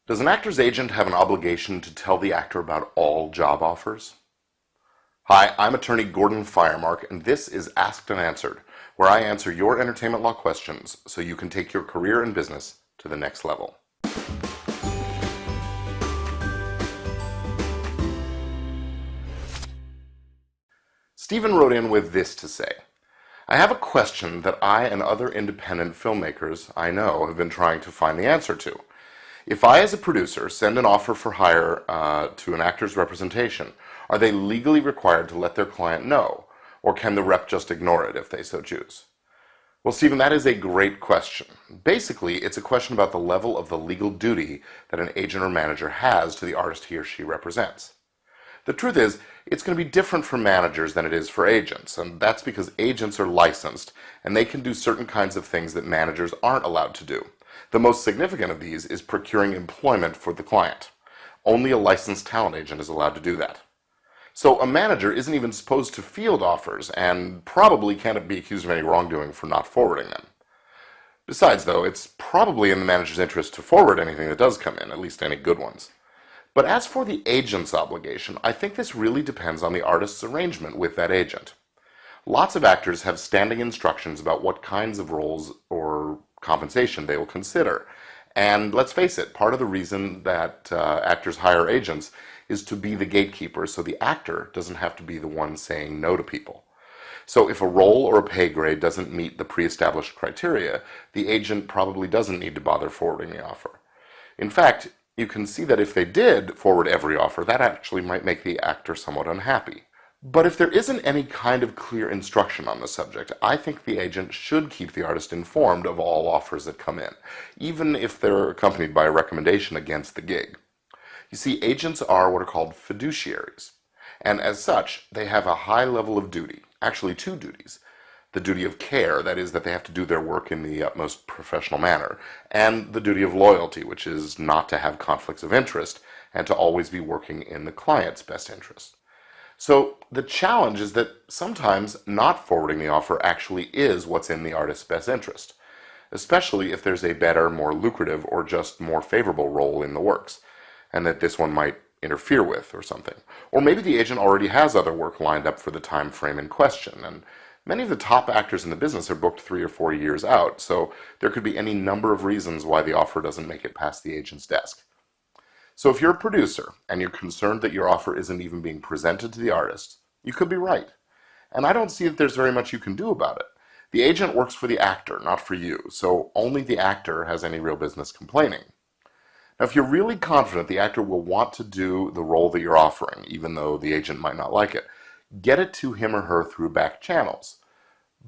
Does an actor's agent have an obligation to tell the actor about all job offers? Hi, I'm attorney Gordon Firemark, and this is Asked and Answered, where I answer your entertainment law questions so you can take your career and business to the next level. Stephen wrote in with this to say: I have a question that I and other independent filmmakers I know have been trying to find the answer to. If I, as a producer, send an offer for hire to an actor's representation, are they legally required to let their client know, or can the rep just ignore it if they so choose? Well, Stephen, that is a great question. Basically, it's a question about the level of the legal duty that an agent or manager has to the artist he or she represents. The truth is, it's going to be different for managers than it is for agents, and that's because agents are licensed, and they can do certain kinds of things that managers aren't allowed to do. The most significant of these is procuring employment for the client. Only a licensed talent agent is allowed to do that. So a manager isn't even supposed to field offers, and probably can't be accused of any wrongdoing for not forwarding them. Besides, though, it's probably in the manager's interest to forward anything that does come in, at least any good ones. But as for the agent's obligation, I think this really depends on the artist's arrangement with that agent. Lots of actors have standing instructions about what kinds of roles or compensation they will consider. And let's face it, part of the reason that actors hire agents is to be the gatekeeper so the actor doesn't have to be the one saying no to people. So if a role or a pay grade doesn't meet the pre-established criteria, the agent probably doesn't need to bother forwarding the offer. In fact, you can see that if they did forward every offer, that actually might make the actor somewhat unhappy. But if there isn't any kind of clear instruction on the subject, I think the agent should keep the artist informed of all offers that come in, even if they're accompanied by a recommendation against the gig. You see, agents are what are called fiduciaries, and as such, they have a high level of duty, actually two duties. The duty of care, that is, that they have to do their work in the utmost professional manner, and the duty of loyalty, which is not to have conflicts of interest and to always be working in the client's best interest. So the challenge is that sometimes not forwarding the offer actually is what's in the artist's best interest, especially if there's a better, more lucrative, or just more favorable role in the works, and that this one might interfere with or something. Or maybe the agent already has other work lined up for the time frame in question, and many of the top actors in the business are booked 3 or 4 years out, so there could be any number of reasons why the offer doesn't make it past the agent's desk. So if you're a producer and you're concerned that your offer isn't even being presented to the artist, you could be right. And I don't see that there's very much you can do about it. The agent works for the actor, not for you, so only the actor has any real business complaining. Now, if you're really confident the actor will want to do the role that you're offering, even though the agent might not like it, get it to him or her through back channels.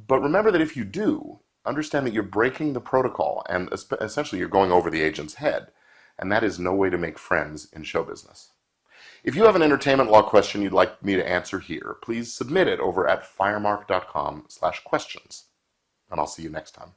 But remember that if you do, understand that you're breaking the protocol and essentially you're going over the agent's head, and that is no way to make friends in show business. If you have an entertainment law question you'd like me to answer here, please submit it over at firemark.com/questions, and I'll see you next time.